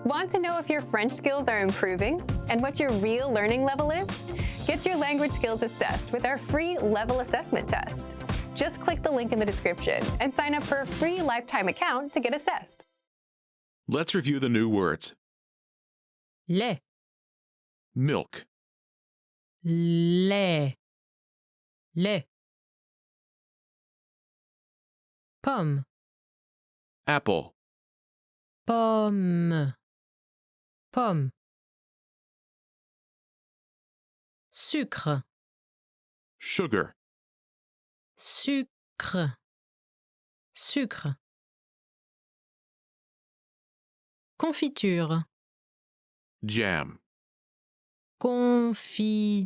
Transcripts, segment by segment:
Want to know if your French skills are improving and what your real learning level is? Get your language skills assessed with our free level assessment test. Just click the link in the description and sign up for a free lifetime account to get assessed. Let's review the new words. lait, Milk, lait, lait. Pomme, apple, pomme, pomme. Sucre, sugar, sucre, sucre. Confiture, jam, confiture,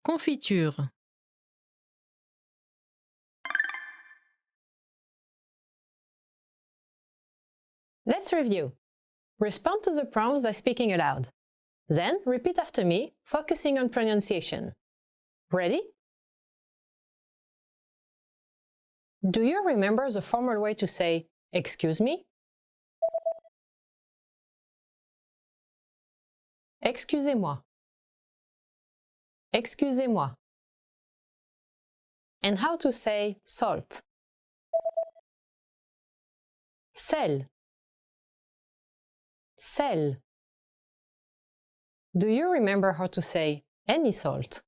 confiture. Let's review. Respond to the prompts by speaking aloud. Then, repeat after me, focusing on pronunciation. Ready? Do you remember the formal way to say, "Excuse me"? Excusez-moi. Excusez-moi. And how to say salt? Sel. Sel. Do you remember how to say any salt?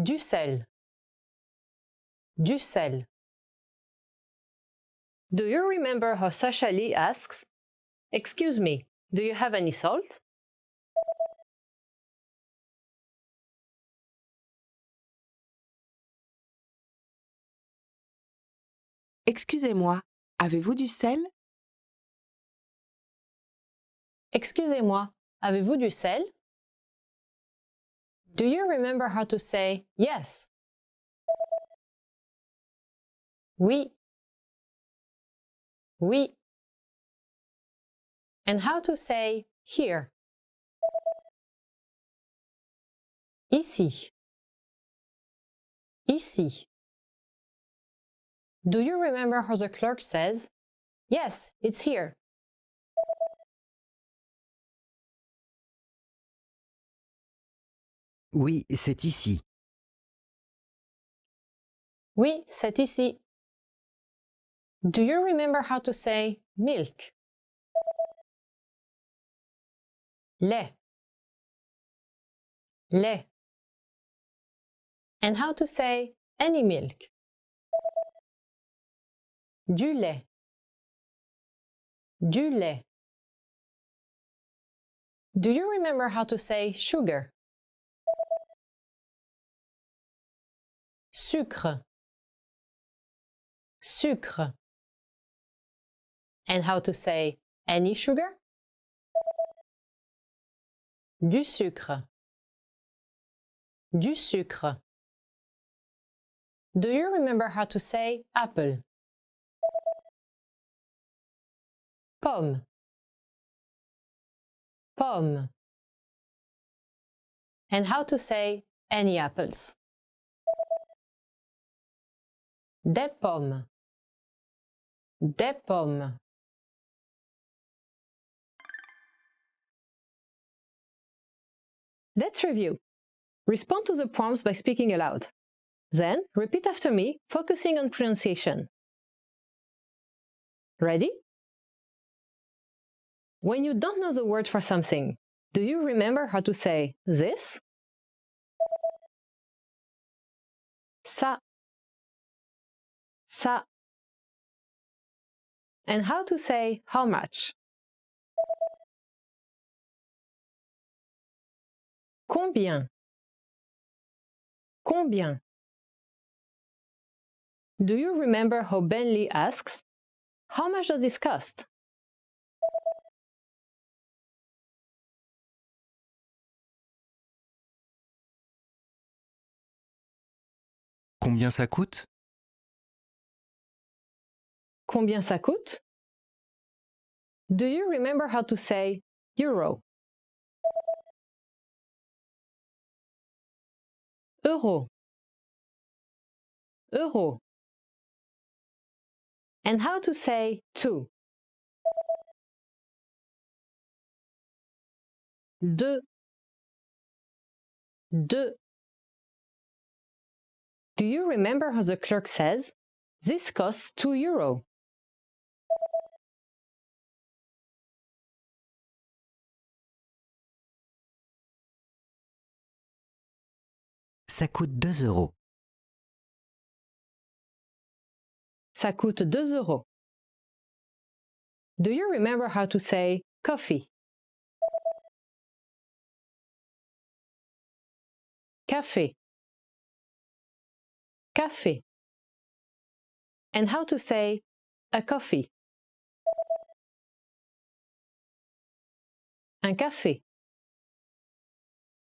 Du sel. Du sel. Do you remember how Sasha Lee asks, "Excuse me, do you have any salt?" Excusez-moi, avez-vous du sel? Excusez-moi, avez-vous du sel? Do you remember how to say yes? Oui. Oui. And how to say here? Ici. Ici. Do you remember how the clerk says, "Yes, it's here"? Oui, c'est ici. Oui, c'est ici. Do you remember how to say milk? Lait. Lait. And how to say any milk? Du lait. Du lait. Do you remember how to say sugar? Sucre. Sucre. And how to say any sugar? Du sucre. Du sucre. Do you remember how to say apple? Pomme. Pomme. And how to say any apples? Des pommes. Des pommes. Let's review. Respond to the prompts by speaking aloud. Then, repeat after me, focusing on pronunciation. Ready? When you don't know the word for something, do you remember how to say this? Ça. Ça. And how to say how much? Combien? Combien? Do you remember how Ben Lee asks, "How much does this cost?" Combien ça coûte? Combien ça coûte? Do you remember how to say euro? Euro. Euro. And how to say two? Deux. Deux. Do you remember how the clerk says, "This costs €2"? Ça coûte 2 €. Ça coûte 2 €. Do you remember how to say coffee? Café. Café. And how to say a coffee? Un café.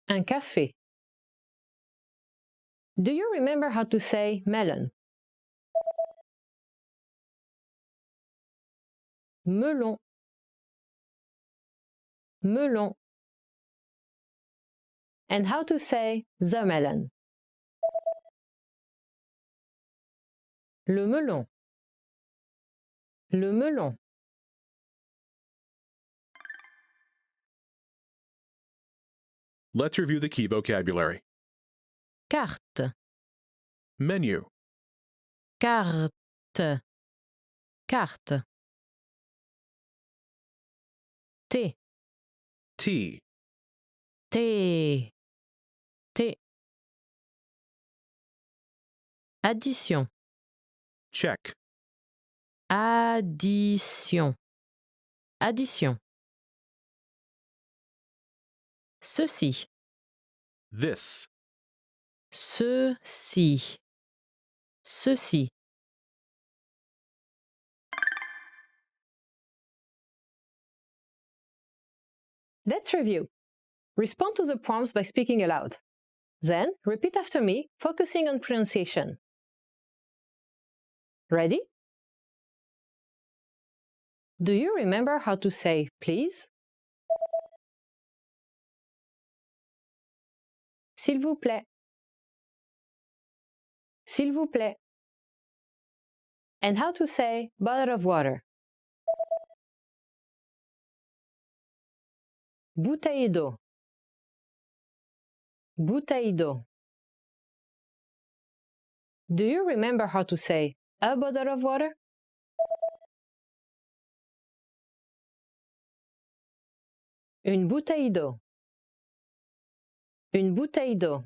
Un café. Do you remember how to say melon? Melon. Melon. And how to say the melon? Le melon. Le melon. Let's review the key vocabulary. Carte. Menu. Carte. Carte. Thé. Tea. Thé. Thé. Addition. Check. Addition. Addition. Ceci. This. Ceci. Ceci. Let's review. Respond to the prompts by speaking aloud. Then, repeat after me, focusing on pronunciation. Ready? Do you remember how to say please? S'il vous plaît. S'il vous plaît. And how to say bottle of water? Bouteille d'eau. Bouteille d'eau. Do you remember how to say a bottle of water? Une bouteille d'eau. Une bouteille d'eau.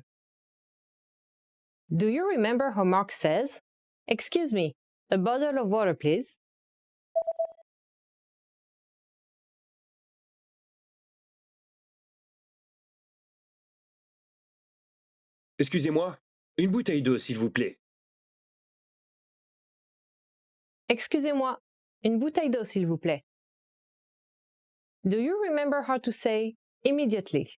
Do you remember how Mark says, "Excuse me, a bottle of water, please"? Excusez-moi, une bouteille d'eau, s'il vous plaît. Excusez-moi, une bouteille d'eau, s'il vous plaît. Do you remember how to say immediately?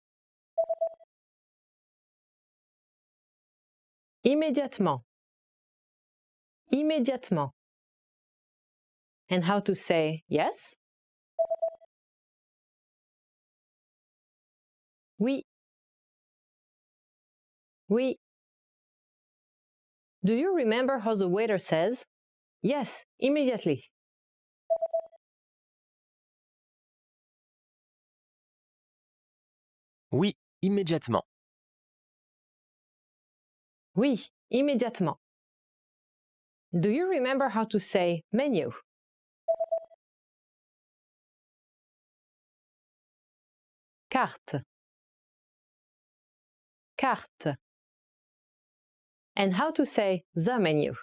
Immédiatement. Immédiatement. And how to say yes? Oui. Oui. Do you remember how the waiter says, "Yes, immediately"? Oui, immédiatement. Oui, immédiatement. Do you remember how to say menu? Carte. Carte. And how to say the menu?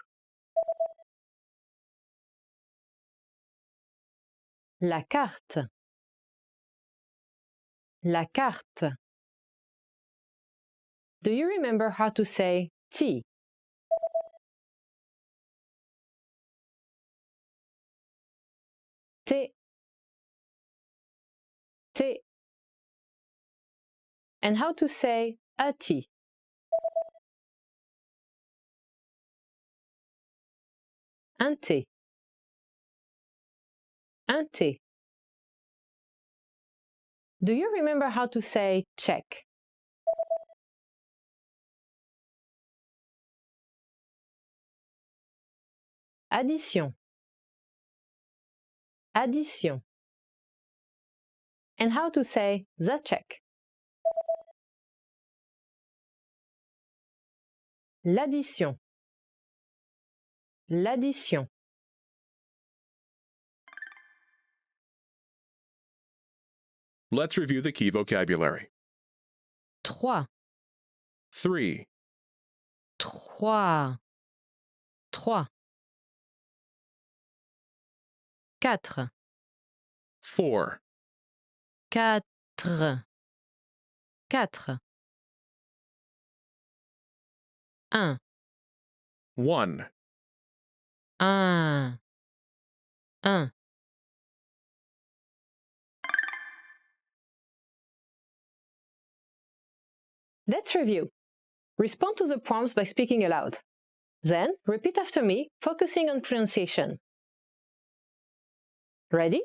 La carte. La carte. Do you remember how to say tea? Thé. Thé. And how to say a tea? Un thé. Un thé. Do you remember how to say check? Addition. addition. And how to say the check. L'addition. L'addition. Let's review the key vocabulary. 3, 3, 3, 3. 4, 4, 4, 4. 1, 1, 1, 1. Let's review. Respond to the prompts by speaking aloud. Then, repeat after me, focusing on pronunciation. Ready?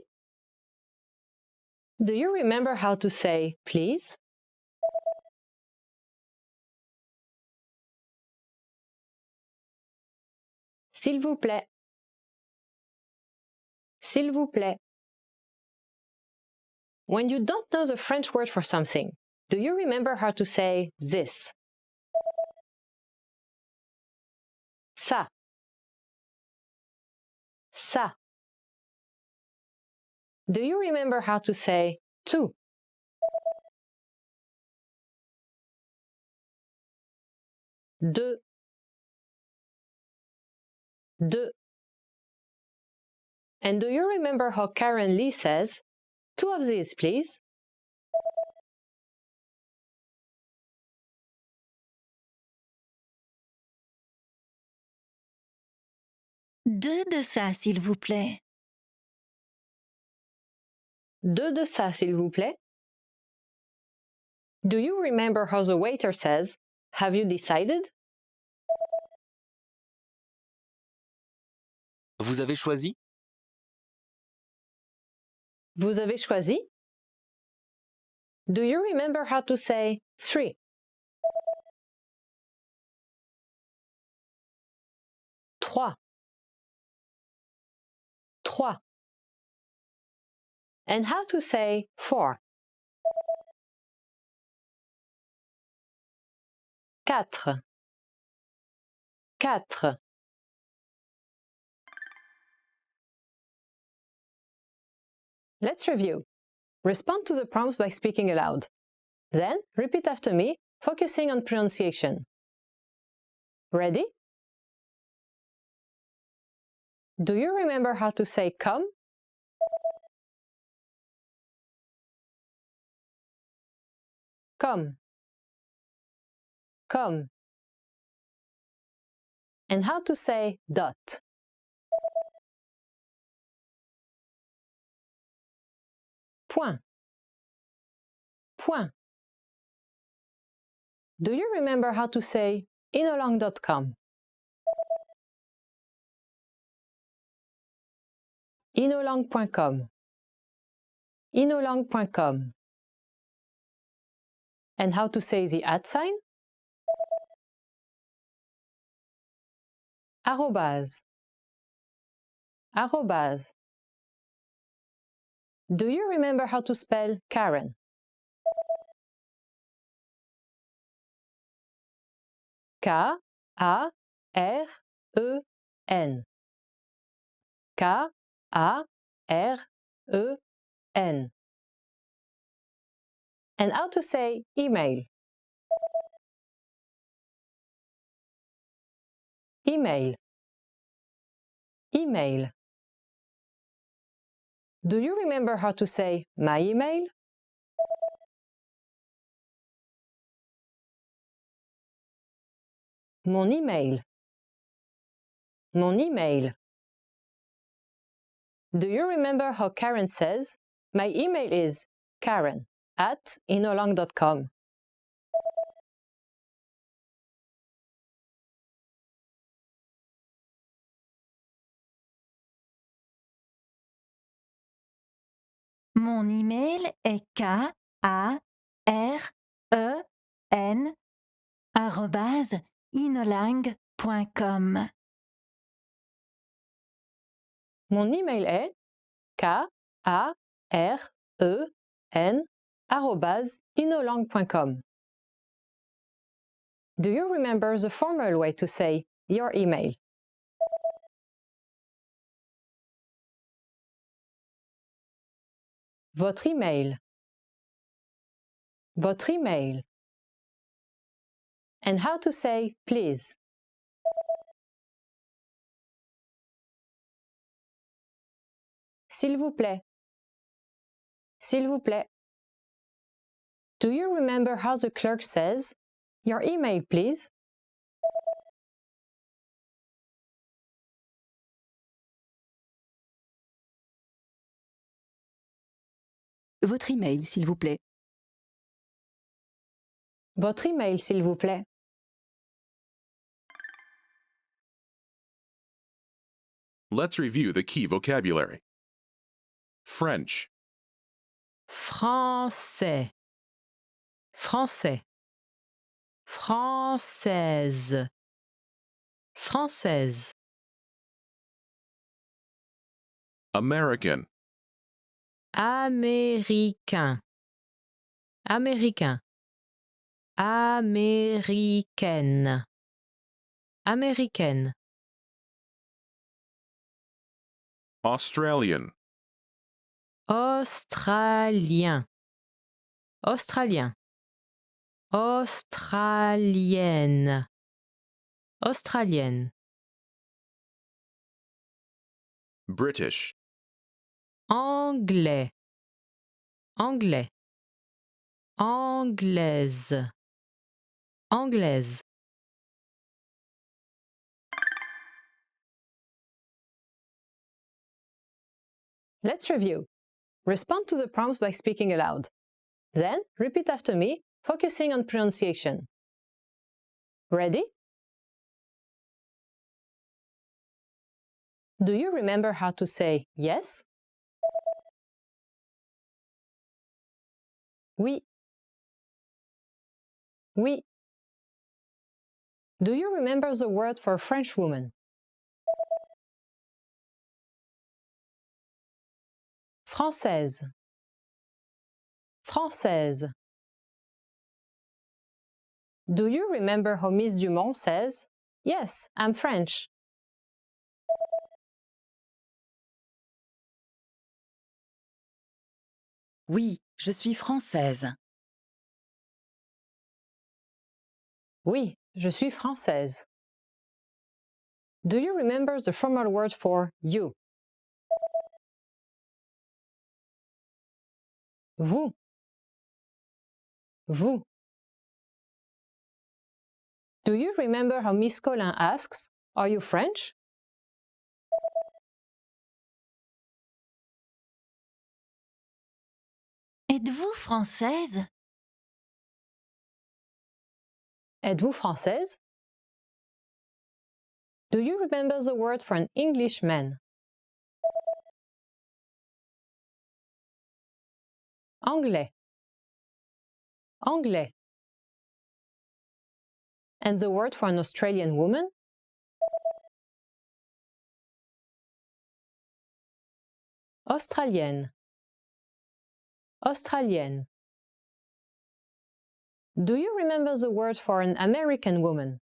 Do you remember how to say please? S'il vous plaît. S'il vous plaît. When you don't know the French word for something, do you remember how to say this? Ça. Ça. Do you remember how to say to? De. De. And do you remember how Karen Lee says, 2 of these, please? Deux de ça, s'il vous plaît. 2 de ça, s'il vous plaît. Do you remember how the waiter says, have you decided? Vous avez choisi? Vous avez choisi? Do you remember how to say 3? 3. 3. And how to say 4? 4. 4. Let's review. Respond to the prompts by speaking aloud. Then, repeat after me, focusing on pronunciation. Ready? Do you remember how to say come? Come. Come. And how to say dot? Point. Point. Do you remember how to say inolong.com? inolong.com. inolong.com. And how to say the @ sign? Arrobase. Arrobase. Do you remember how to spell Karen? K-A-R-E-N. K-A-R-E-N. And how to say email? Email. Email. Do you remember how to say my email? Mon email. Mon email. Do you remember how Karen says, my email is karen@inolong.com? Mon email est KAREN @inolang.com. Mon email est K-A-R-E-N @inolangue.com. Do you remember the formal way to say your email? Votre email. Votre email. And how to say please? S'il vous plaît. S'il vous plaît. Do you remember how the clerk says, your email, please? Votre email, s'il vous plaît. Votre email, s'il vous plaît. Let's review the key vocabulary. French, Français. Français. Française. Française. American, Américain. Américain. Américaine. Américaine. Australian, Australien. Australien. Australienne. Australienne. British, Anglais. Anglais. Anglaise. Anglaise. Let's review. Respond to the prompts by speaking aloud. Then, repeat after me, focusing on pronunciation. Ready? Do you remember how to say yes? Oui. Oui. Do you remember the word for French woman? Française. Française. Do you remember how Miss Dumont says, yes, I'm French? Oui, je suis française. Oui, je suis française. Do you remember the formal word for you? Vous. Vous. Do you remember how Miss Collin asks, are you French? Êtes-vous française? Êtes-vous française? Do you remember the word for an Englishman? Anglais. Anglais. And the word for an Australian woman? Australienne. Australienne. Do you remember the word for an American woman?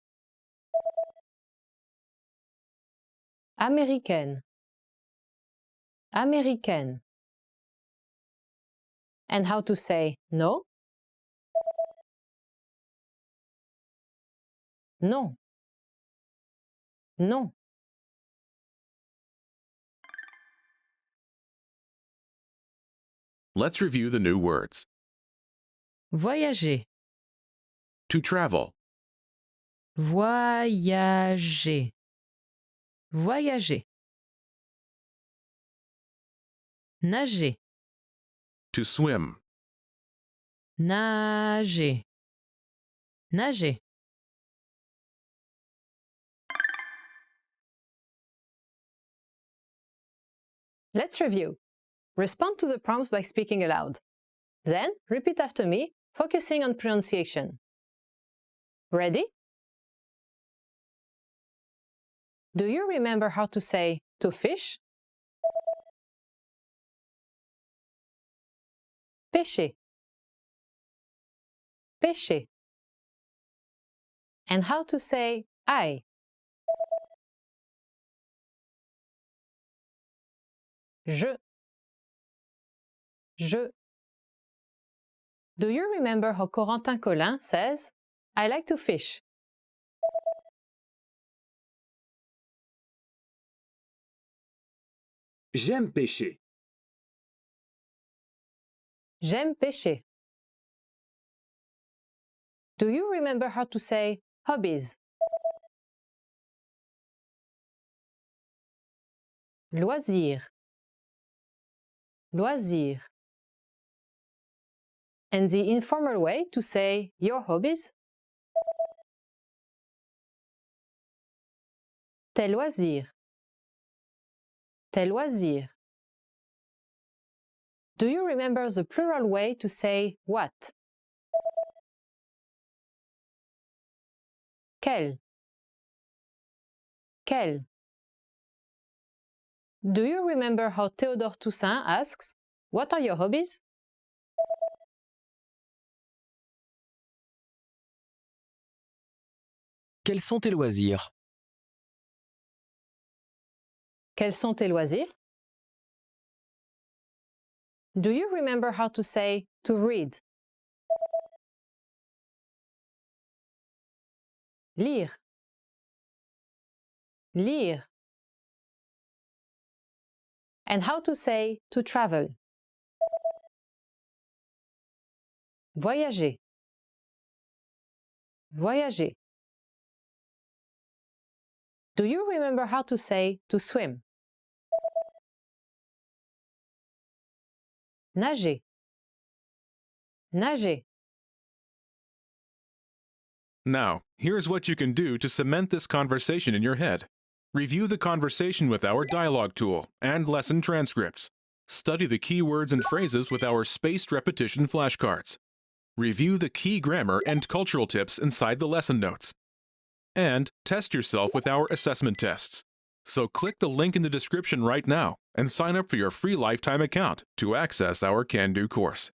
Américaine. Américaine. And how to say no? Non. Non. let's review the new words. Voyager. To travel, Voyager. Voyager. Nager. to swim, Nager. Nager. Let's review. Respond to the prompts by speaking aloud. Then, repeat after me, focusing on pronunciation. Ready? Do you remember how to say to fish? pêcher, pêcher. And how to say I. Je. Do you remember how Corentin Collin says, I like to fish? J'aime pêcher. J'aime pêcher. Do you remember how to say hobbies? Loisir. Loisir. And the informal way to say your hobbies? Tes loisirs. Tes loisirs. Do you remember the plural way to say what? Quel. Quel. Do you remember how Théodore Toussaint asks, what are your hobbies? Quels sont tes loisirs? Quels sont tes loisirs? Do you remember how to say to read? Lire. Lire. And how to say to travel? Voyager. Voyager. Do you remember how to say to swim? Nager. Nager. Now, here's what you can do to cement this conversation in your head. Review the conversation with our dialogue tool and lesson transcripts. Study the key words and phrases with our spaced repetition flashcards. Review the key grammar and cultural tips inside the lesson notes. And test yourself with our assessment tests. So click the link in the description right now and sign up for your free lifetime account to access our Can Do course.